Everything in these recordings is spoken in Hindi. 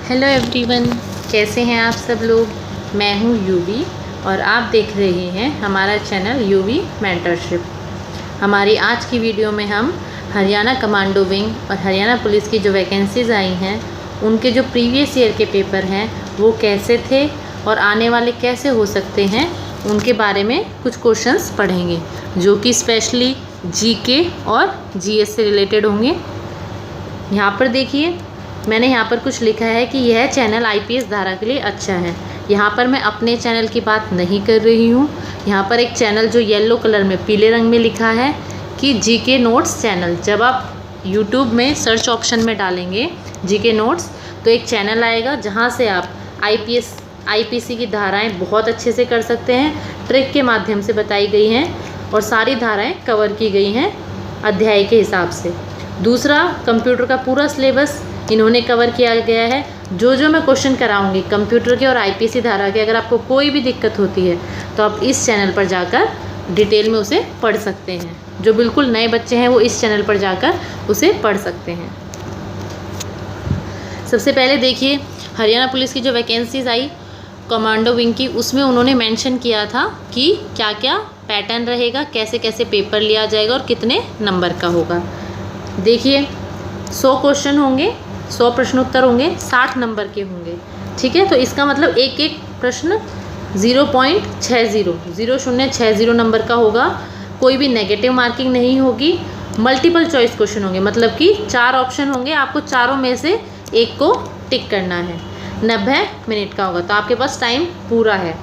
हेलो एवरीवन, कैसे हैं आप सब लोग। मैं हूं यूवी और आप देख रहे हैं हमारा चैनल यूवी मेंटरशिप। हमारी आज की वीडियो में हम हरियाणा कमांडो विंग और हरियाणा पुलिस की जो वैकेंसीज़ आई हैं उनके जो प्रीवियस ईयर के पेपर हैं वो कैसे थे और आने वाले कैसे हो सकते हैं उनके बारे में कुछ क्वेश्चंस पढ़ेंगे, जो कि स्पेशली जीके और जीएस से रिलेटेड होंगे। यहाँ पर देखिए, मैंने यहाँ पर कुछ लिखा है कि यह चैनल आईपीएस धारा के लिए अच्छा है। यहाँ पर मैं अपने चैनल की बात नहीं कर रही हूँ। यहाँ पर एक चैनल जो येलो कलर में पीले रंग में लिखा है कि जीके नोट्स चैनल, जब आप यूट्यूब में सर्च ऑप्शन में डालेंगे जीके नोट्स तो एक चैनल आएगा जहाँ से आप आईपीसी की धाराएं बहुत अच्छे से कर सकते हैं। ट्रिक के माध्यम से बताई गई हैं और सारी धाराएं कवर की गई हैं अध्याय के हिसाब से। दूसरा, कंप्यूटर का पूरा सिलेबस इन्होंने कवर किया गया है। जो मैं क्वेश्चन कराऊंगी कंप्यूटर के और आईपीसी धारा के, अगर आपको कोई भी दिक्कत होती है तो आप इस चैनल पर जाकर डिटेल में उसे पढ़ सकते हैं। जो बिल्कुल नए बच्चे हैं वो इस चैनल पर जाकर उसे पढ़ सकते हैं। सबसे पहले देखिए, हरियाणा पुलिस की जो वैकेंसीज आई कमांडो विंग की, उसमें उन्होंने मेंशन किया था कि क्या क्या पैटर्न रहेगा, कैसे कैसे पेपर लिया जाएगा और कितने नंबर का होगा। देखिए, 100 क्वेश्चन होंगे, 100 प्रश्नोत्तर होंगे, 60 नंबर के होंगे। ठीक है, तो इसका मतलब एक एक प्रश्न 0.60 नंबर का होगा। कोई भी नेगेटिव मार्किंग नहीं होगी। मल्टीपल चॉइस क्वेश्चन होंगे, मतलब कि 4 ऑप्शन होंगे, आपको चारों में से एक को टिक करना है। 90 मिनट का होगा, तो आपके पास टाइम पूरा है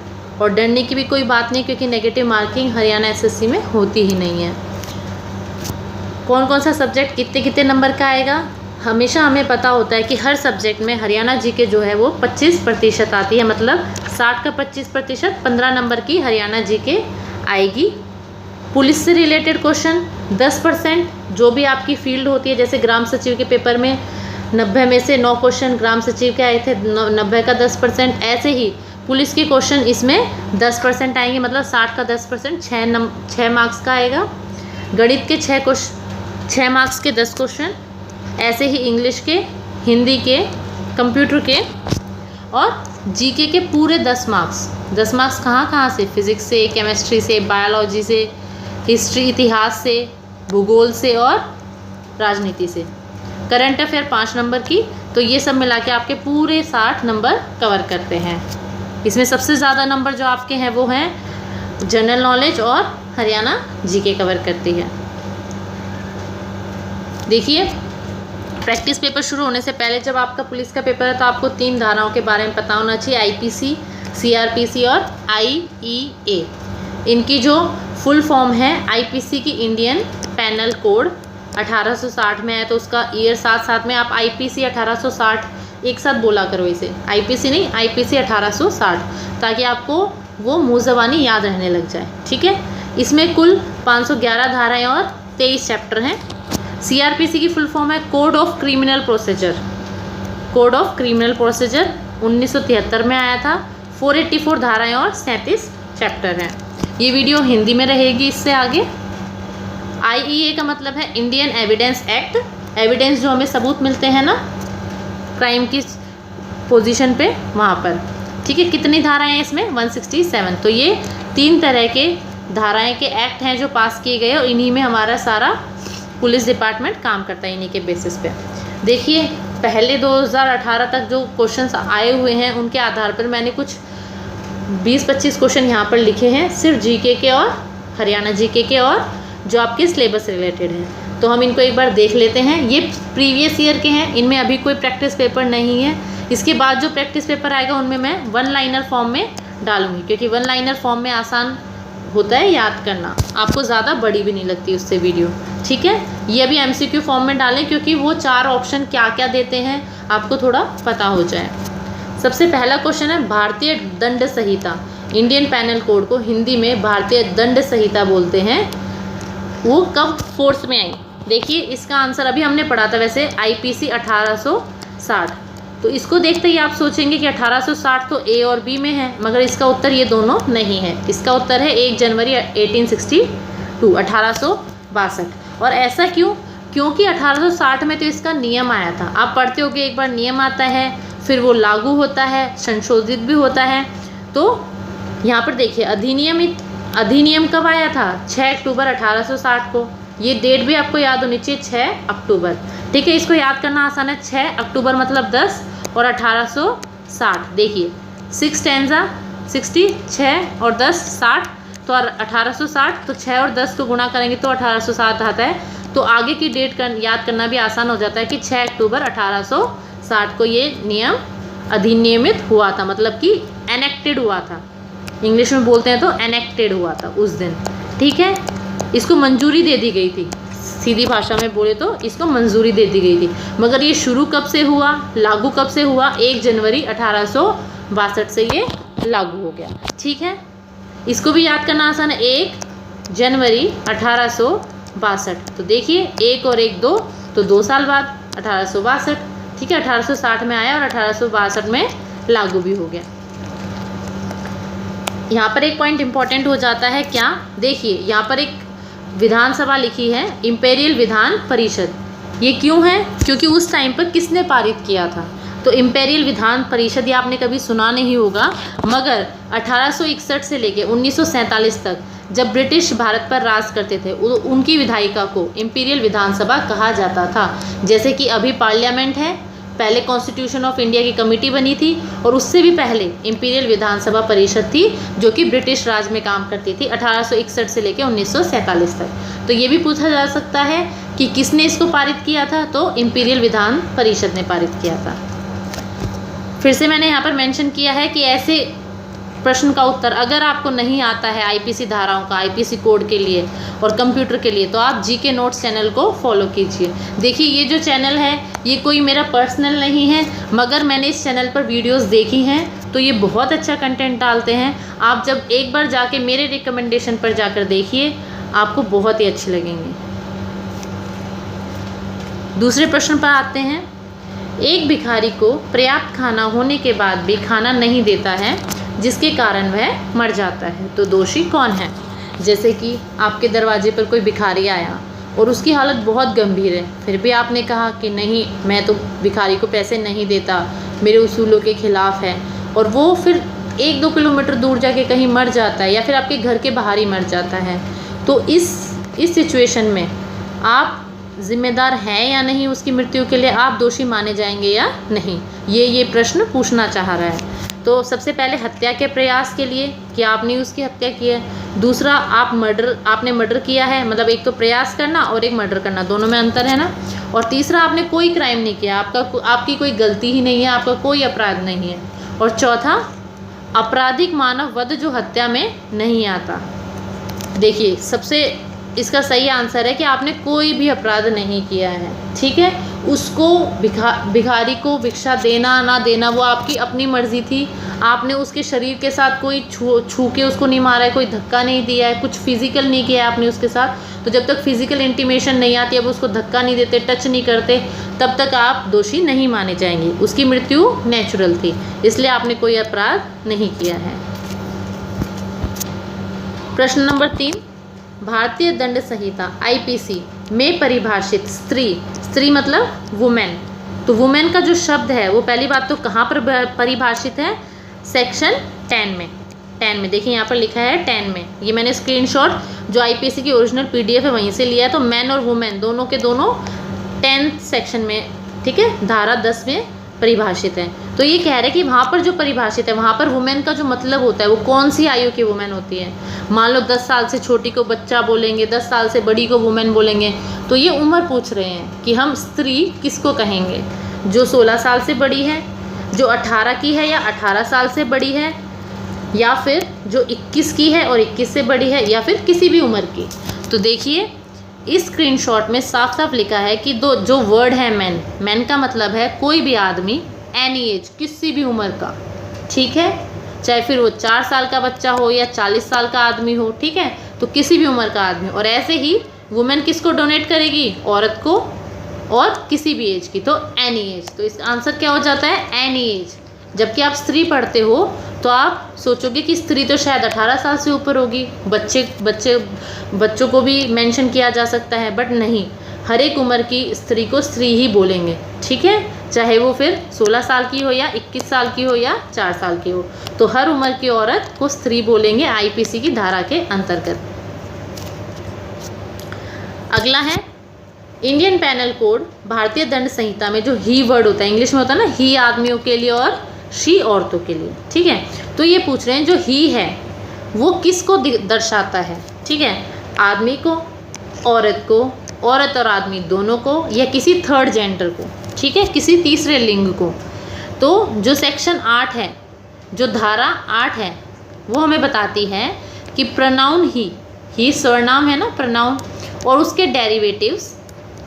और डरने की भी कोई बात नहीं, क्योंकि नेगेटिव मार्किंग हरियाणा एसएससी में होती ही नहीं है। कौन कौन सा सब्जेक्ट कितने कितने नंबर का आएगा, हमेशा हमें पता होता है कि हर सब्जेक्ट में हरियाणा जीके जो है वो 25% आती है, मतलब 60 का 25%, 15 नंबर की हरियाणा जीके आएगी। पुलिस से रिलेटेड क्वेश्चन 10%, जो भी आपकी फील्ड होती है। जैसे ग्राम सचिव के पेपर में 90 में से 9 क्वेश्चन ग्राम सचिव के आए थे, 90 का 10%। ऐसे ही पुलिस के क्वेश्चन इसमें 10% आएंगे, मतलब 60 का 10%, 6 मार्क्स का आएगा। गणित के 6 मार्क्स के 10 क्वेश्चन, ऐसे ही इंग्लिश के, हिंदी के, कंप्यूटर के और जीके के पूरे 10 मार्क्स। 10 मार्क्स कहाँ से, फिजिक्स से, केमिस्ट्री से, बायोलॉजी से, हिस्ट्री इतिहास से, भूगोल से और राजनीति से। करंट अफेयर 5 नंबर की, तो ये सब मिला के आपके पूरे 60 नंबर कवर करते हैं। इसमें सबसे ज़्यादा नंबर जो आपके हैं वो हैं जनरल नॉलेज और हरियाणा जीके कवर करती है। देखिए, प्रैक्टिस पेपर शुरू होने से पहले जब आपका पुलिस का पेपर है तो आपको 3 धाराओं के बारे में पता होना चाहिए, आईपीसी, सीआरपीसी और आईईए। इनकी जो फुल फॉर्म है, आईपीसी की इंडियन पैनल कोड 1860 में है, तो उसका ईयर साथ साथ में आप आईपीसी 1860 एक साथ बोला करो, इसे आईपीसी नहीं, आईपीसी 1860, ताकि आपको वो मुँह ज़बानी याद रहने लग जाए। ठीक है, इसमें कुल 511 धाराएँ और 23 चैप्टर हैं। सीआरपीसी की फुल फॉर्म है code of criminal procedure. Code of criminal procedure 1973 में आया था। 484 धाराएं और 37 चैप्टर हैं। ये वीडियो हिंदी में रहेगी इससे आगे। आईईए का मतलब है इंडियन एविडेंस एक्ट। एविडेंस जो हमें सबूत मिलते हैं ना क्राइम की पोजीशन पे, वहाँ पर। ठीक है, कितनी धाराएं हैं इसमें, 167। तो ये 3 तरह के धाराएं के एक्ट हैं जो पास किए गए और इन्हीं में हमारा सारा पुलिस डिपार्टमेंट काम करता है, इन्हीं के बेसिस पे। देखिए, पहले 2018 तक जो क्वेश्चंस आए हुए हैं उनके आधार पर मैंने कुछ 20-25 क्वेश्चन यहाँ पर लिखे हैं, सिर्फ जीके के और हरियाणा जीके के और जो आपके सिलेबस से रिलेटेड हैं। तो हम इनको एक बार देख लेते हैं। ये प्रीवियस ईयर के हैं, इनमें अभी कोई प्रैक्टिस पेपर नहीं है। इसके बाद जो प्रैक्टिस पेपर आएगा उनमें मैं 1 लाइनर फॉर्म में डालूंगी, क्योंकि 1 लाइनर फॉर्म में आसान होता है याद करना, आपको ज़्यादा बड़ी भी नहीं लगती उससे वीडियो। ठीक है, ये अभी एमसीक्यू फॉर्म में डालें, क्योंकि वो 4 ऑप्शन क्या क्या देते हैं आपको थोड़ा पता हो जाए। सबसे पहला क्वेश्चन है भारतीय दंड संहिता। इंडियन पैनल कोड को हिंदी में भारतीय दंड संहिता बोलते हैं, वो कब फोर्स में आई। देखिए, इसका आंसर अभी हमने पढ़ा था वैसे, आईपीसी 1860। तो इसको देखते ही आप सोचेंगे कि 1860 तो ए और बी में है, मगर इसका उत्तर ये दोनों नहीं है। इसका उत्तर है 1 जनवरी 1862। और ऐसा क्यों, क्योंकि 1860 में तो इसका नियम आया था। आप पढ़ते होगे एक बार, नियम आता है फिर वो लागू होता है, संशोधित भी होता है। तो यहाँ पर देखिए अधिनियम कब आया था? 6 अक्टूबर 1860 को। ये डेट भी आपको याद होनी चाहिए, 6 अक्टूबर। ठीक है, इसको याद करना आसान है। 6 अक्टूबर मतलब 10 और 1860। देखिए 6 टेंजा 60, 6 और 10 60, तो 1860, तो 6 और 10 को गुणा करेंगे तो 1860 आता है। तो आगे की डेट याद करना भी आसान हो जाता है कि 6 अक्टूबर 1860 को ये नियम अधिनियमित हुआ था, मतलब कि एनेक्टेड हुआ था। इंग्लिश में बोलते हैं तो एनेक्टेड हुआ था उस दिन। ठीक है, इसको मंजूरी दे दी गई थी, सीधी भाषा में बोले तो इसको मंजूरी दे दी गई थी। मगर ये शुरू कब से हुआ, लागू कब से हुआ? 1 जनवरी 1862 से ये लागू हो गया। ठीक है, इसको भी याद करना आसान है, 1 जनवरी 1862। तो देखिए 1 और 1 2, तो 2 साल बाद 1862। ठीक है, 1860 में आया और 1862 में लागू भी हो गया। यहाँ पर एक पॉइंट इंपॉर्टेंट हो जाता है क्या? देखिए यहाँ पर एक विधानसभा लिखी है, इंपेरियल विधान परिषद। ये क्यों है? क्योंकि उस टाइम पर किसने पारित किया था? तो इंपेरियल विधान परिषद ये आपने कभी सुना नहीं होगा, मगर 1861 से लेके 1947 तक जब ब्रिटिश भारत पर राज करते थे उनकी विधायिका को इंपीरियल विधानसभा कहा जाता था। जैसे कि अभी पार्लियामेंट है, पहले कॉन्स्टिट्यूशन ऑफ इंडिया की कमेटी बनी थी, और उससे भी पहले इंपीरियल विधानसभा परिषद थी जो कि ब्रिटिश राज में काम करती थी 1861 से लेकर 1947 तक। तो ये भी पूछा जा सकता है कि किसने इसको पारित किया था? तो इंपीरियल विधान परिषद ने पारित किया था। फिर से मैंने यहाँ पर मेंशन किया है कि ऐसे प्रश्न का उत्तर अगर आपको नहीं आता है आईपीसी धाराओं का, आईपीसी कोड के लिए और कंप्यूटर के लिए, तो आप जीके नोट्स चैनल को फॉलो कीजिए। देखिए ये जो चैनल है ये कोई मेरा पर्सनल नहीं है, मगर मैंने इस चैनल पर वीडियोस देखी हैं तो ये बहुत अच्छा कंटेंट डालते हैं। आप जब एक बार जाके मेरे रिकमेंडेशन पर जाकर देखिए, आपको बहुत ही अच्छे लगेंगे। दूसरे प्रश्न पर आते हैं। एक भिखारी को पर्याप्त खाना होने के बाद भी खाना नहीं देता है, जिसके कारण वह मर जाता है, तो दोषी कौन है? जैसे कि आपके दरवाजे पर कोई भिखारी आया और उसकी हालत बहुत गंभीर है, फिर भी आपने कहा कि नहीं, मैं तो भिखारी को पैसे नहीं देता, मेरे उसूलों के खिलाफ है, और वो फिर 1-2 किलोमीटर दूर जाके कहीं मर जाता है या फिर आपके घर के बाहर ही मर जाता है, तो इस सिचुएशन में आप जिम्मेदार हैं या नहीं उसकी मृत्यु के लिए? आप दोषी माने जाएंगे या नहीं? ये प्रश्न पूछना चाह रहा है। तो सबसे पहले हत्या के प्रयास के लिए कि आपने उसकी हत्या की है। दूसरा आपने मर्डर किया है, मतलब एक तो प्रयास करना और एक मर्डर करना, दोनों में अंतर है ना। और तीसरा आपने कोई क्राइम नहीं किया, आपकी कोई गलती ही नहीं है, आपका कोई अपराध नहीं है। और चौथा आपराधिक मानव वध जो हत्या में नहीं आता। देखिए सबसे इसका सही आंसर है कि आपने कोई भी अपराध नहीं किया है। ठीक है, उसको भिखारी को भिक्षा देना ना देना वो आपकी अपनी मर्जी थी। आपने उसके शरीर के साथ कोई छू के उसको नहीं मारा है, कोई धक्का नहीं दिया है, कुछ फिजिकल नहीं किया है आपने उसके साथ। तो जब तक फिजिकल इंटीमेशन नहीं आती, अब उसको धक्का नहीं देते, टच नहीं करते, तब तक आप दोषी नहीं माने जाएंगे। उसकी मृत्यु नेचुरल थी, इसलिए आपने कोई अपराध नहीं किया है। प्रश्न नंबर 3, भारतीय दंड संहिता आईपीसी में परिभाषित स्त्री मतलब वुमेन, तो वुमेन का जो शब्द है वो पहली बात तो कहाँ पर परिभाषित है? सेक्शन 10 में। देखिए यहाँ पर लिखा है 10 में। ये मैंने स्क्रीनशॉट जो आईपीसी की ओरिजिनल पीडीएफ है वहीं से लिया है। तो मैन और वुमेन दोनों के दोनों 10th सेक्शन में, ठीक है, धारा 10 में परिभाषित है। तो ये कह रहे हैं कि वहाँ पर जो परिभाषित है वहाँ पर वुमेन का जो मतलब होता है वो कौन सी आयु की वुमेन होती है। मान लो 10 साल से छोटी को बच्चा बोलेंगे, 10 साल से बड़ी को वुमेन बोलेंगे, तो ये उम्र पूछ रहे हैं कि हम स्त्री किसको कहेंगे? जो 16 साल से बड़ी है, जो 18 की है या 18 साल से बड़ी है, या फिर जो 21 की है और 21 से बड़ी है, या फिर किसी भी उम्र की। तो देखिए इस स्क्रीनशॉट में साफ साफ लिखा है कि जो वर्ड है मैन का मतलब है कोई भी आदमी, एनी एज, किसी भी उम्र का, ठीक है, चाहे फिर वो 4 साल का बच्चा हो या 40 साल का आदमी हो, ठीक है, तो किसी भी उम्र का आदमी। और ऐसे ही वुमेन किसको डोनेट करेगी? औरत को, और किसी भी एज की, तो एनी एज। तो इसका आंसर क्या हो जाता है? Any as. जबकि आप स्त्री पढ़ते हो तो आप सोचोगे कि स्त्री तो शायद 18 साल से ऊपर होगी, बच्चों को भी मेंशन किया जा सकता है, बट नहीं, हर एक उम्र की स्त्री को स्त्री ही बोलेंगे, ठीक है, चाहे वो फिर 16 साल की हो या 21 साल की हो या 4 साल की हो। तो हर उम्र की औरत को स्त्री बोलेंगे आईपीसी की धारा के अंतर्गत। अगला है इंडियन पैनल कोड, भारतीय दंड संहिता में जो ही वर्ड होता है, इंग्लिश में होता है ना ही आदमियों के लिए और शी औरतों के लिए, ठीक है। तो ये पूछ रहे हैं जो ही है वो किसको दर्शाता है, ठीक है, आदमी को, औरत को, औरत और आदमी दोनों को, या किसी थर्ड जेंडर को, ठीक है, किसी तीसरे लिंग को। तो जो सेक्शन 8 है, जो धारा 8 है, वो हमें बताती है कि प्रोनाउन ही सर्वनाम है ना प्रोनाउन, और उसके derivatives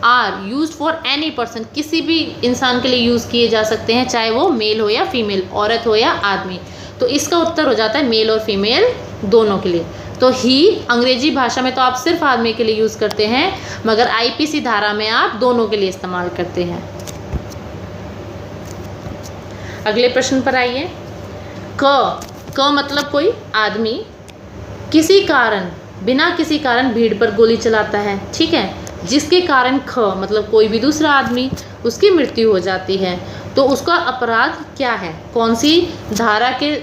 are use for any person, किसी भी इंसान के लिए यूज़ किए जा सकते हैं, चाहे वो मेल हो या फीमेल, औरत हो या आदमी। तो इसका उत्तर हो जाता है मेल और फीमेल दोनों के लिए। तो ही अंग्रेजी भाषा में तो आप सिर्फ आदमी के लिए यूज़ करते हैं, मगर आईपीसी धारा में आप दोनों के लिए इस्तेमाल करते हैं। अगले प्रश्न पर आइए। क मतलब कोई आदमी किसी कारण, बिना किसी कारण भीड़ पर गोली चलाता है, ठीक है, जिसके कारण ख मतलब कोई भी दूसरा आदमी उसकी मृत्यु हो जाती है। तो उसका अपराध क्या है, कौन सी धारा के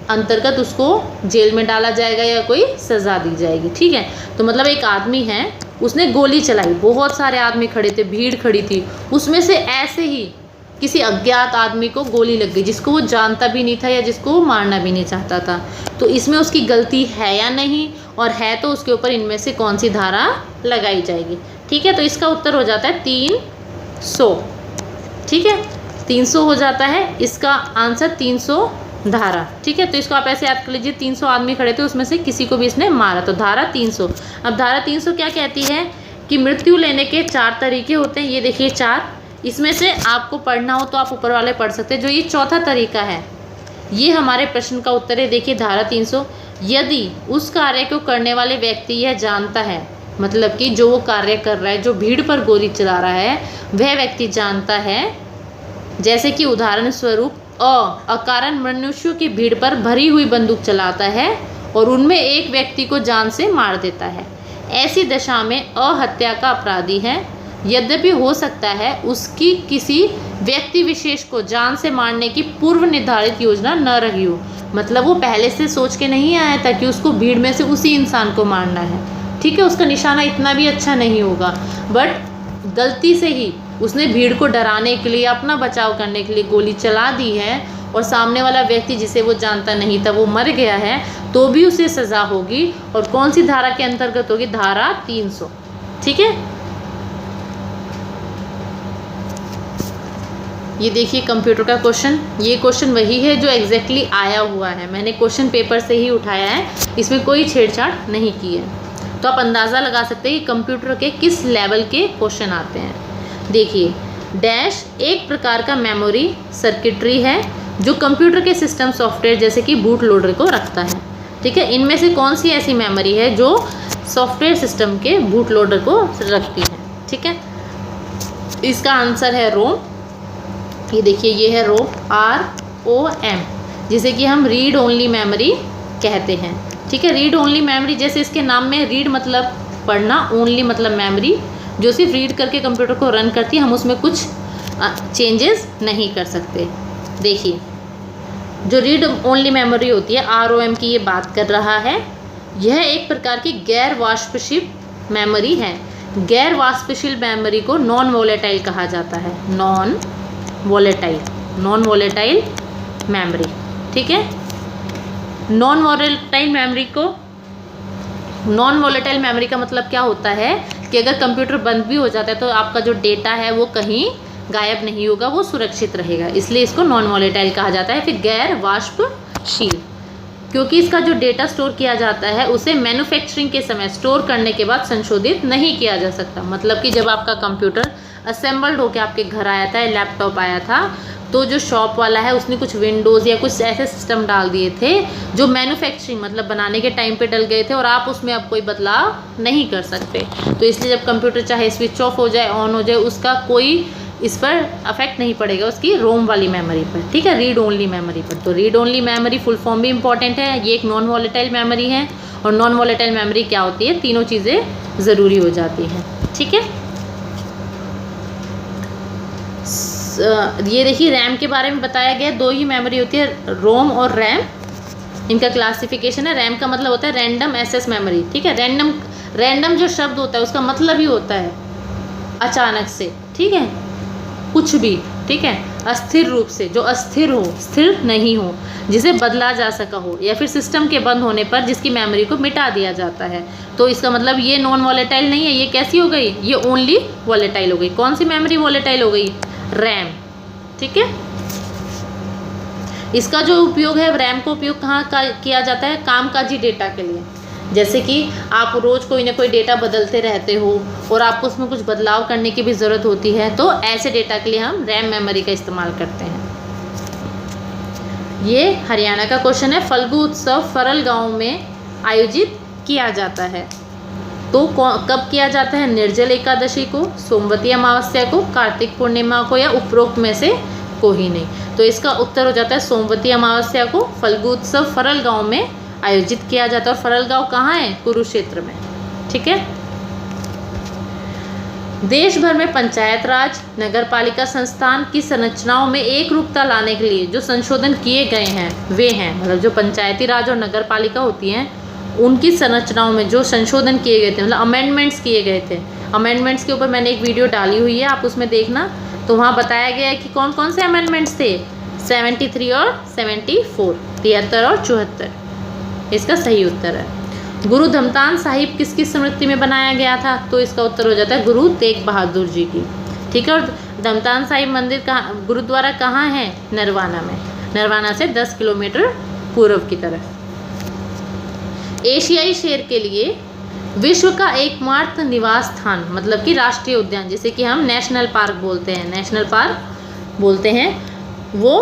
अंतर्गत उसको जेल में डाला जाएगा या कोई सज़ा दी जाएगी, ठीक है। तो मतलब एक आदमी है, उसने गोली चलाई, बहुत सारे आदमी खड़े थे, भीड़ खड़ी थी, उसमें से ऐसे ही किसी अज्ञात आदमी को गोली लग गई जिसको वो जानता भी नहीं था या जिसको वो मारना भी नहीं चाहता था। तो इसमें उसकी गलती है या नहीं, और है तो उसके ऊपर इनमें से कौन सी धारा लगाई जाएगी, ठीक है। तो इसका उत्तर हो जाता है 300, ठीक है, 300 हो जाता है इसका आंसर, 300 धारा, ठीक है। तो इसको आप ऐसे याद कर लीजिए, 300 आदमी खड़े थे, उसमें से किसी को भी इसने मारा, तो धारा 300। अब धारा 300 क्या कहती है कि मृत्यु लेने के 4 तरीके होते हैं, ये देखिए 4, इसमें से आपको पढ़ना हो तो आप ऊपर वाले पढ़ सकते हैं। जो ये चौथा तरीका है ये हमारे प्रश्न का उत्तर है, देखिए धारा 300, यदि उस कार्य को करने वाले व्यक्ति यह जानता है, मतलब कि जो वो कार्य कर रहा है, जो भीड़ पर गोली चला रहा है, वह व्यक्ति जानता है, जैसे कि उदाहरण स्वरूप अकारण मनुष्यों की भीड़ पर भरी हुई बंदूक चलाता है और उनमें एक व्यक्ति को जान से मार देता है, ऐसी दशा में हत्या का अपराधी है, यद्यपि हो सकता है उसकी किसी व्यक्ति विशेष को जान से मारने की पूर्व निर्धारित योजना न रही हो, मतलब वो पहले से सोच के नहीं आया था कि उसको भीड़ में से उसी इंसान को मारना है, ठीक है, उसका निशाना इतना भी अच्छा नहीं होगा, बट गलती से ही उसने भीड़ को डराने के लिए, अपना बचाव करने के लिए गोली चला दी है और सामने वाला व्यक्ति जिसे वो जानता नहीं था वो मर गया है, तो भी उसे सज़ा होगी। और कौन सी धारा के अंतर्गत होगी, धारा 300, ठीक है। ये देखिए कंप्यूटर का क्वेश्चन, ये क्वेश्चन वही है जो एग्जैक्टली आया हुआ है, मैंने क्वेश्चन पेपर से ही उठाया है, इसमें कोई छेड़छाड़ नहीं की है। तो आप अंदाज़ा लगा सकते हैं कि कंप्यूटर के किस लेवल के क्वेश्चन आते हैं। देखिए डैश एक प्रकार का मेमोरी सर्किटरी है जो कंप्यूटर के सिस्टम सॉफ्टवेयर जैसे कि बूट लोडर को रखता है, ठीक है। इनमें से कौन सी ऐसी मेमोरी है जो सॉफ्टवेयर सिस्टम के बूट लोडर को रखती है, ठीक है। इसका आंसर है रोम। ये देखिए ये है रोम, ROM, जिसे कि हम रीड ओनली मेमोरी कहते हैं, ठीक है। रीड ओनली मेमोरी, जैसे इसके नाम में रीड मतलब पढ़ना, ओनली मतलब मेमोरी, जो सिर्फ रीड करके कंप्यूटर को रन करती है, हम उसमें कुछ चेंजेस नहीं कर सकते। देखिए जो रीड ओनली मेमोरी होती है, ROM की ये बात कर रहा है, यह एक प्रकार की गैर वाष्पशील मेमोरी है। गैर वाष्पशील मेमोरी को नॉन वोलेटाइल कहा जाता है, नॉन वोलेटाइल मेमोरी, ठीक है। नॉन वोलेटाइल मेमोरी का मतलब क्या होता है कि अगर कंप्यूटर बंद भी हो जाता है तो आपका जो डेटा है वो कहीं गायब नहीं होगा, वो सुरक्षित रहेगा, इसलिए इसको नॉन वोलेटाइल कहा जाता है। फिर गैर वाष्पशील, क्योंकि इसका जो डेटा स्टोर किया जाता है उसे मैन्युफैक्चरिंग के समय स्टोर करने के बाद संशोधित नहीं किया जा सकता। मतलब कि जब आपका कंप्यूटर असेंबल्ड होकर आपके घर आया था, लैपटॉप आया था, तो जो शॉप वाला है उसने कुछ विंडोज़ या कुछ ऐसे सिस्टम डाल दिए थे जो मैन्युफैक्चरिंग मतलब बनाने के टाइम पे डल गए थे, और आप उसमें अब कोई बदलाव नहीं कर सकते। तो इसलिए जब कंप्यूटर चाहे स्विच ऑफ हो जाए, ऑन हो जाए, उसका कोई इस पर अफेक्ट नहीं पड़ेगा उसकी रोम वाली मेमोरी पर, ठीक है, रीड ओनली मेमोरी पर। तो read only memory full form भी इंपॉर्टेंट है, ये एक नॉन वोलेटाइल मेमोरी है। और नॉन वोलेटाइल मेमोरी क्या होती है, तीनों चीज़ें ज़रूरी हो जाती हैं, ठीक है। ये देखिए रैम के बारे में बताया गया, दो ही मेमोरी होती है, रोम और रैम। इनका क्लासिफिकेशन है। रैम का मतलब होता है रैंडम एक्सेस मेमोरी, ठीक है। रैंडम जो शब्द होता है उसका मतलब ही होता है अचानक से, ठीक है, कुछ भी, ठीक है। अस्थिर रूप से, जो अस्थिर हो, स्थिर नहीं हो, जिसे बदला जा सका हो, या फिर सिस्टम के बंद होने पर जिसकी मेमोरी को मिटा दिया जाता है। तो इसका मतलब ये नॉन वॉलेटाइल नहीं है, ये कैसी हो गई, ये ओनली वॉलेटाइल हो गई। कौन सी मेमोरी वॉलेटाइल हो गई, रैम, ठीक है। इसका जो उपयोग है, रैम का उपयोग कहाँ किया जाता है, कामकाजी डेटा के लिए। जैसे कि आप रोज़ कोई ना कोई डेटा बदलते रहते हो और आपको उसमें कुछ बदलाव करने की भी ज़रूरत होती है, तो ऐसे डेटा के लिए हम रैम मेमोरी का इस्तेमाल करते हैं। ये हरियाणा का क्वेश्चन है। फल्गु उत्सव फरल गांव में आयोजित किया जाता है, तो कब किया जाता है, निर्जल एकादशी को, सोमवती अमावस्या को, कार्तिक पूर्णिमा को, या उपरोक्त में से कोई नहीं। तो इसका उत्तर हो जाता है सोमवती अमावस्या को फल्गु उत्सव फरल गांव में आयोजित किया जाता है। और फरल गांव कहाँ है, कुरुक्षेत्र में, ठीक है। देश भर में पंचायत राज नगर पालिका संस्थान की संरचनाओं में एक रूपता लाने के लिए जो संशोधन किए गए हैं वे हैं, मतलब जो पंचायती राज और नगर पालिका होती हैं उनकी संरचनाओं में जो संशोधन किए गए थे, मतलब अमेंडमेंट्स किए गए थे। अमेंडमेंट्स के ऊपर मैंने एक वीडियो डाली हुई है, आप उसमें देखना। तो वहाँ बताया गया है कि कौन कौन से अमेंडमेंट्स थे, 73 और 74, 73 और 74। इसका सही उत्तर है। गुरु धमतान साहिब किसकी स्मृति में बनाया गया था, तो इसका उत्तर हो जाता है गुरु तेग बहादुर जी की, ठीक है। और धमतान साहिब मंदिर कहाँ, गुरुद्वारा कहाँ है, नरवाना में, नरवाना से 10 किलोमीटर पूर्व की तरफ। एशियाई शेर के लिए विश्व का एकमात्र निवास स्थान, मतलब कि राष्ट्रीय उद्यान, जिसे कि हम नेशनल पार्क बोलते हैं, नेशनल पार्क बोलते हैं, वो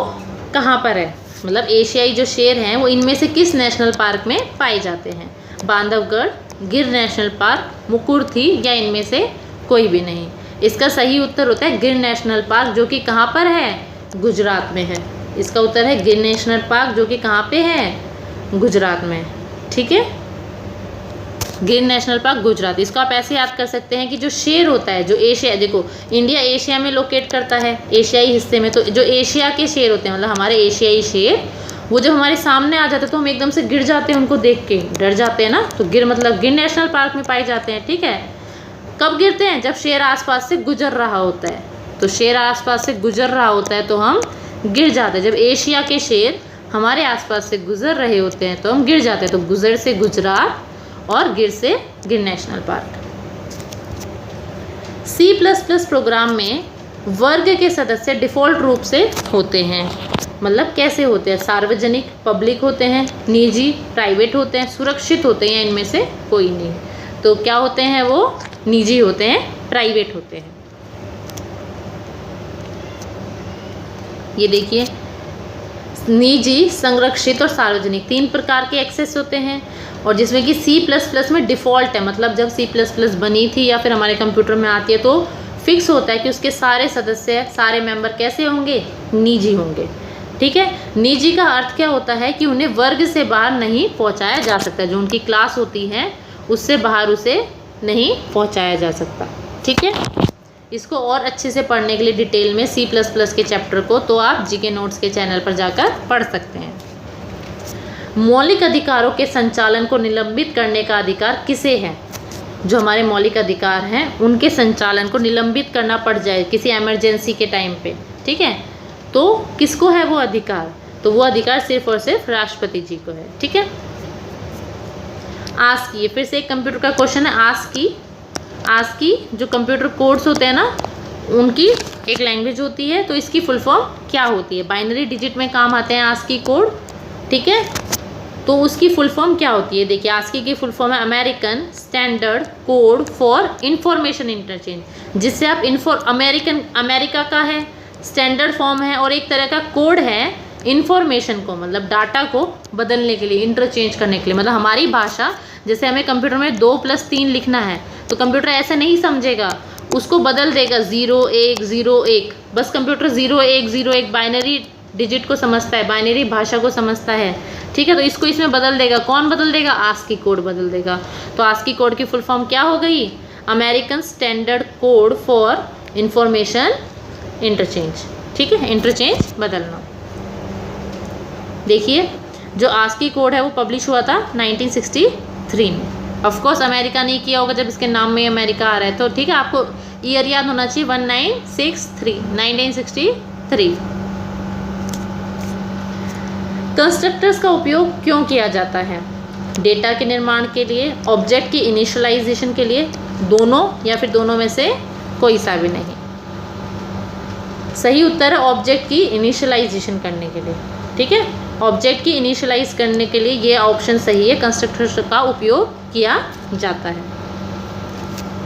कहाँ पर है, मतलब एशियाई जो शेर हैं वो इनमें से किस नेशनल पार्क में पाए जाते हैं। बांधवगढ़, गिर नेशनल पार्क, मुकुरथी, या इनमें से कोई भी नहीं। इसका सही उत्तर होता है गिर नेशनल पार्क, जो कि कहाँ पर है, गुजरात में है। इसका उत्तर है गिर नेशनल पार्क, जो कि कहाँ पे है, गुजरात में, ठीक है। गिर नेशनल पार्क गुजरात। इसको आप ऐसे याद कर सकते हैं कि जो शेर होता है, जो एशिया, देखो इंडिया एशिया में लोकेट करता है, एशियाई हिस्से में, तो जो एशिया के शेर होते हैं, मतलब हमारे एशियाई शेर, वो जब हमारे सामने आ जाते हैं तो हम एकदम से गिर जाते हैं, उनको देख के डर जाते हैं ना। तो गिर मतलब गिर नेशनल पार्क में पाए जाते हैं, ठीक है। कब गिरते हैं, जब शेर आसपास से गुजर रहा होता है। तो शेर आसपास से गुजर रहा होता है तो हम गिर जाते हैं। जब एशिया के शेर हमारे आसपास से गुजर रहे होते हैं तो हम गिर जाते हैं। तो गुजर से गुजरात और गिर से गिर नेशनल पार्क। C++ प्रोग्राम में वर्ग के सदस्य डिफ़ॉल्ट रूप से होते हैं, मतलब कैसे होते हैं, सार्वजनिक पब्लिक होते हैं, निजी प्राइवेट होते हैं, सुरक्षित होते हैं, इनमें से कोई नहीं। तो क्या होते हैं, वो निजी होते हैं, प्राइवेट होते हैं। ये देखिए, निजी, संरक्षित और सार्वजनिक, 3 प्रकार के एक्सेस होते हैं। और जिसमें कि C++ में डिफ़ॉल्ट है, मतलब जब C++ बनी थी या फिर हमारे कंप्यूटर में आती है तो फिक्स होता है कि उसके सारे सदस्य, सारे मेंबर कैसे होंगे, निजी होंगे, ठीक है। निजी का अर्थ क्या होता है कि उन्हें वर्ग से बाहर नहीं पहुंचाया जा सकता, जो उनकी क्लास होती है उससे बाहर उसे नहीं पहुंचाया जा सकता, ठीक है। इसको और अच्छे से पढ़ने के लिए डिटेल में C++ के चैप्टर को तो आप GK नोट्स के चैनल पर जाकर पढ़ सकते हैं। मौलिक अधिकारों के संचालन को निलंबित करने का अधिकार किसे है, जो हमारे मौलिक अधिकार हैं उनके संचालन को निलंबित करना पड़ जाए किसी इमरजेंसी के टाइम पे, ठीक है, तो किसको है वो अधिकार, तो वो अधिकार सिर्फ और सिर्फ राष्ट्रपति जी को है, ठीक है। आस्की, फिर से एक कंप्यूटर का क्वेश्चन है। आस्की जो कंप्यूटर कोड्स होते हैं ना, उनकी एक लैंग्वेज होती है, तो इसकी फुल फॉर्म क्या होती है, बाइनरी डिजिट में काम आते हैं आस्की कोड, ठीक है। तो उसकी फुल फॉर्म क्या होती है, देखिए आस्की की फुल फॉर्म है American standard code for information interchange, जिससे आप अमेरिका का है, स्टैंडर्ड फॉर्म है, और एक तरह का कोड है इंफॉर्मेशन को, मतलब डाटा को बदलने के लिए, इंटरचेंज करने के लिए। मतलब हमारी भाषा, जैसे हमें कंप्यूटर में 2+3 लिखना है तो कंप्यूटर ऐसा नहीं समझेगा, उसको बदल देगा 0 1 0 1, बस कंप्यूटर 0 1 0 1 बाइनरी डिजिट को समझता है, बाइनरी भाषा को समझता है, ठीक है। तो इसको इसमें बदल देगा, कौन बदल देगा, आस्की कोड बदल देगा। तो आस्की कोड की फुल फॉर्म क्या हो गई, American standard code for information interchange, ठीक है, इंटरचेंज बदलना। देखिए जो आस्की कोड है वो पब्लिश हुआ था 1963 में। ऑफ कोर्स अमेरिका नहीं किया होगा जब इसके नाम में अमेरिका आ रहा है, तो ठीक है, आपको ईयर याद होना चाहिए 1963। कंस्ट्रक्टर्स का उपयोग क्यों किया जाता है? डेटा के निर्माण के लिए, ऑब्जेक्ट की इनिशियलाइजेशन के लिए, दोनों या फिर दोनों में से कोई सा भी नहीं। सही उत्तर है ऑब्जेक्ट की इनिशियलाइजेशन करने के लिए। ठीक है, ऑब्जेक्ट की इनिशियलाइज करने के लिए ये ऑप्शन सही है, कंस्ट्रक्टर का उपयोग किया जाता है।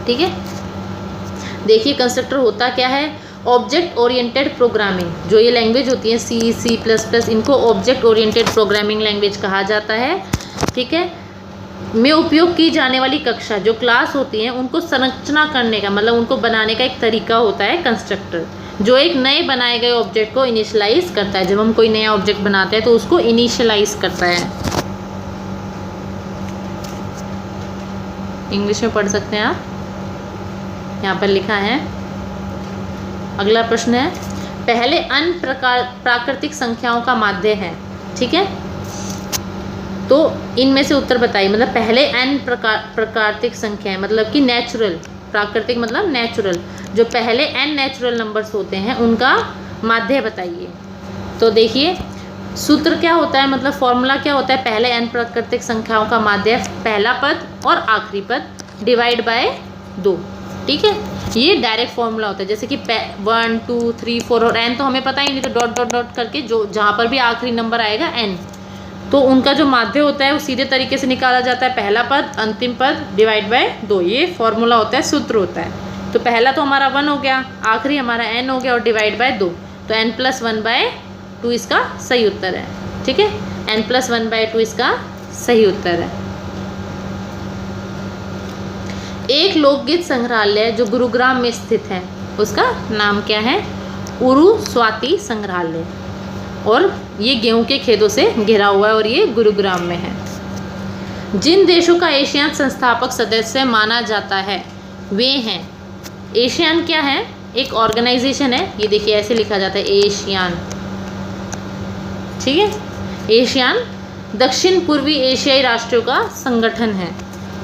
ठीक है, देखिए कंस्ट्रक्टर होता क्या है? ऑब्जेक्ट ओरिएंटेड प्रोग्रामिंग, जो ये लैंग्वेज होती है C++, इनको ऑब्जेक्ट ओरिएंटेड प्रोग्रामिंग लैंग्वेज कहा जाता है। ठीक है, में उपयोग की जाने वाली कक्षा जो क्लास होती हैं उनको संरचना करने का, मतलब उनको बनाने का एक तरीका होता है कंस्ट्रक्टर, जो एक नए बनाए गए ऑब्जेक्ट को इनिशियलाइज करता है। जब हम कोई नया ऑब्जेक्ट बनाते हैं तो उसको इनिशियलाइज करता है। इंग्लिश में पढ़ सकते हैं आप, यहाँ पर लिखा है। अगला प्रश्न है, पहले अन्य प्राकृतिक संख्याओं का माध्य है। ठीक है, तो इनमें से उत्तर बताइए। मतलब पहले n प्राकृतिक संख्याएं, मतलब कि नेचुरल, प्राकृतिक मतलब नेचुरल, जो पहले n नेचुरल नंबर्स होते हैं उनका माध्य बताइए। तो देखिए सूत्र क्या होता है, मतलब फॉर्मूला क्या होता है? पहले n प्राकृतिक संख्याओं का माध्य पहला पद और आखिरी पद डिवाइड बाय 2। ठीक है, ये डायरेक्ट फॉर्मूला होता है। जैसे कि 1 2 3 4 और n तो हमें पता ही नहीं, तो डॉट डॉट डॉट करके जो जहाँ पर भी आखिरी नंबर आएगा n, तो उनका जो माध्य होता है वो सीधे तरीके से निकाला जाता है। पहला पद अंतिम पद डिवाइड बाय 2, ये फॉर्मूला होता है, सूत्र होता है। तो पहला तो हमारा 1 हो गया, आखिरी हमारा n हो गया और डिवाइड बाय 2, तो n+1/2 इसका सही उत्तर है। ठीक है, n+1/2 इसका सही उत्तर है। एक लोकगीत संग्रहालय जो गुरुग्राम में स्थित है उसका नाम क्या है? उरु स्वाति संग्रहालय, और ये गेहूं के खेतों से घिरा हुआ है और ये गुरुग्राम में है। जिन देशों का एशियान संस्थापक सदस्य माना जाता है वे हैं, एशियान क्या है? एक ऑर्गेनाइजेशन है, ये देखिए ऐसे लिखा जाता है एशियान। ठीक है, एशियान दक्षिण पूर्वी एशियाई राष्ट्रों का संगठन है।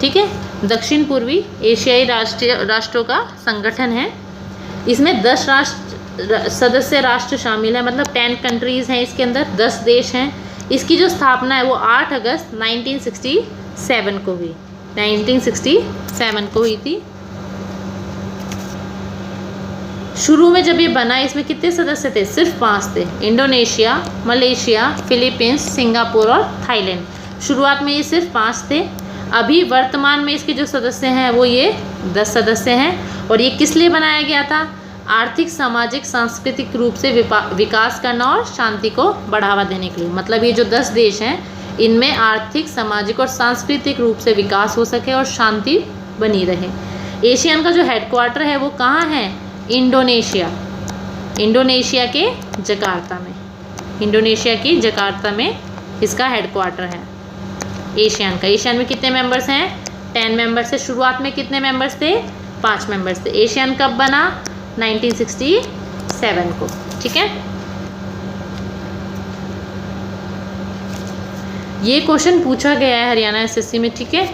ठीक है, दक्षिण पूर्वी एशियाई राष्ट्रों का संगठन है। इसमें 10 सदस्य राष्ट्र शामिल है, मतलब 10 कंट्रीज़ हैं इसके अंदर, 10 देश हैं। इसकी जो स्थापना है वो 8 अगस्त 1967 को हुई, 1967 को हुई थी। शुरू में जब ये बना इसमें कितने सदस्य थे? सिर्फ 5 थे, इंडोनेशिया, मलेशिया, फिलीपींस, सिंगापुर और थाईलैंड। शुरुआत में ये सिर्फ 5 थे। अभी वर्तमान में इसके जो सदस्य हैं वो ये 10 सदस्य हैं। और ये किस लिए बनाया गया था? आर्थिक, सामाजिक, सांस्कृतिक रूप से विकास करना और शांति को बढ़ावा देने के लिए। मतलब ये जो 10 देश हैं इनमें आर्थिक, सामाजिक और सांस्कृतिक रूप से विकास हो सके और शांति बनी रहे। एशियन का जो हेडक्वार्टर है वो कहाँ है? इंडोनेशिया, इंडोनेशिया के जकार्ता में, इंडोनेशिया की जकार्ता में इसका हेडक्वार्टर है एशियन का। एशियन में कितने मेंबर्स हैं? 10 मेंबर्स है। शुरुआत में कितने मेंबर्स थे? 5 मेंबर्स थे। एशियन कब बना? 1967 को। ठीक है, ये क्वेश्चन पूछा गया है हरियाणा एसएससी में। ठीक है,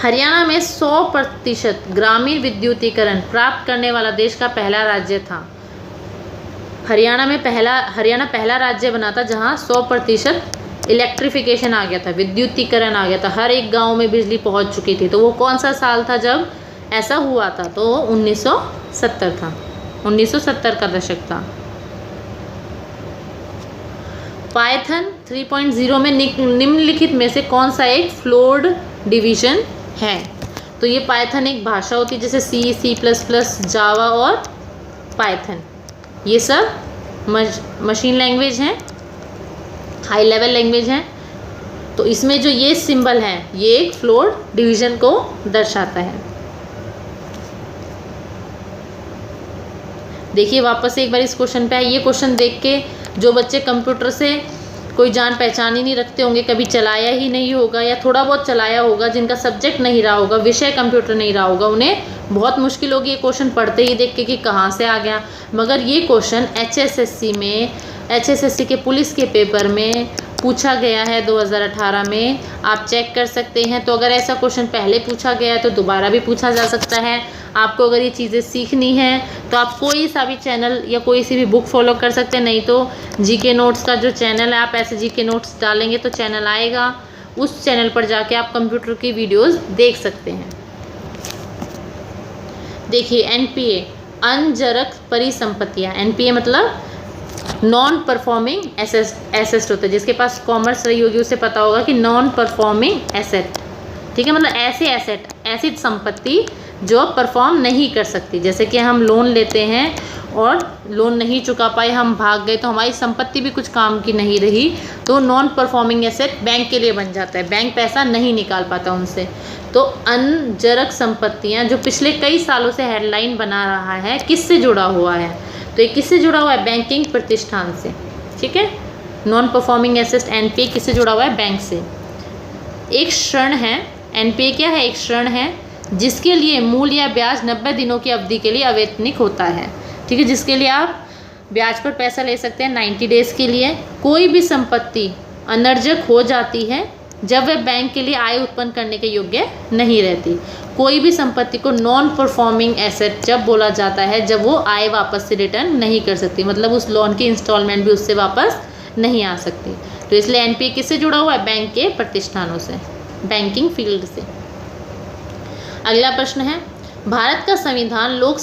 हरियाणा में 100% ग्रामीण विद्युतीकरण प्राप्त करने वाला देश का पहला राज्य था। हरियाणा पहला राज्य बना था जहां 100% इलेक्ट्रिफिकेशन आ गया था, विद्युतीकरण आ गया था, हर एक गांव में बिजली पहुंच चुकी थी। तो वो कौन सा साल था जब ऐसा हुआ था? तो 1970 था, 1970 का दशक था। पाइथन 3.0 में निम्नलिखित में से कौन सा एक फ्लोर्ड डिवीजन है? तो ये पाइथन एक भाषा होती है, जैसे C++, जावा और पाइथन, ये सब मशीन लैंग्वेज हैं, हाई लेवल लैंग्वेज हैं। तो इसमें जो ये सिंबल है ये एक फ्लोर्ड डिवीजन को दर्शाता है। देखिए वापस एक बार इस क्वेश्चन पे आए। ये क्वेश्चन देख के जो बच्चे कंप्यूटर से कोई जान पहचान ही नहीं रखते होंगे, कभी चलाया ही नहीं होगा या थोड़ा बहुत चलाया होगा, जिनका सब्जेक्ट नहीं रहा होगा, विषय कंप्यूटर नहीं रहा होगा, उन्हें बहुत मुश्किल होगी ये क्वेश्चन पढ़ते ही देख के कि कहाँ से आ गया। मगर ये क्वेश्चन HSSC के पुलिस के पेपर में पूछा गया है 2018 में, आप चेक कर सकते हैं। तो अगर ऐसा क्वेश्चन पहले पूछा गया है तो दोबारा भी पूछा जा सकता है। आपको अगर ये चीज़ें सीखनी है तो आप कोई सा भी चैनल या कोई सी भी बुक फॉलो कर सकते हैं, नहीं तो जीके नोट्स का जो चैनल है, आप ऐसे जीके नोट्स डालेंगे तो चैनल आएगा, उस चैनल पर जाके आप कंप्यूटर की वीडियोस देख सकते हैं। देखिए NPA, अनजरक परिसंपत्तियाँ। NPA मतलब नॉन परफॉर्मिंग एसेट होता है। जिसके पास कॉमर्स रही होगी उसे पता होगा कि नॉन परफॉर्मिंग एसेट, ठीक है, मतलब ऐसे एसेट, ऐसी संपत्ति जो परफॉर्म नहीं कर सकती। जैसे कि हम लोन लेते हैं और लोन नहीं चुका पाए, हम भाग गए, तो हमारी संपत्ति भी कुछ काम की नहीं रही, तो नॉन परफॉर्मिंग एसेट बैंक के लिए बन जाता है, बैंक पैसा नहीं निकाल पाता उनसे। तो अनजरक संपत्तियां जो पिछले कई सालों से हेडलाइन बना रहा है, किससे जुड़ा हुआ है? तो ये किससे जुड़ा हुआ है? बैंकिंग प्रतिष्ठान से, ठीक है। नॉन परफॉर्मिंग एसेट NPA किससे जुड़ा हुआ है? बैंक से। एक ऋण है, NPA क्या है? एक ऋण है जिसके लिए मूल या ब्याज 90 दिनों की अवधि के लिए अवैतनिक होता है, ठीक है, जिसके लिए आप ब्याज पर पैसा ले सकते हैं 90 डेज़ के लिए। कोई भी संपत्ति अनर्जक हो जाती है जब वह बैंक के लिए आय उत्पन्न करने के योग्य नहीं रहती। कोई भी संपत्ति को नॉन परफॉर्मिंग एसेट जब बोला जाता है जब वो आय वापस से रिटर्न नहीं कर सकती, मतलब उस लोन की इंस्टॉलमेंट भी उससे वापस नहीं आ सकती। तो इसलिए NPA किससे जुड़ा हुआ है? बैंक के प्रतिष्ठानों से, बैंकिंग फील्ड से। अगला प्रश्न है, भारत का संविधान लोक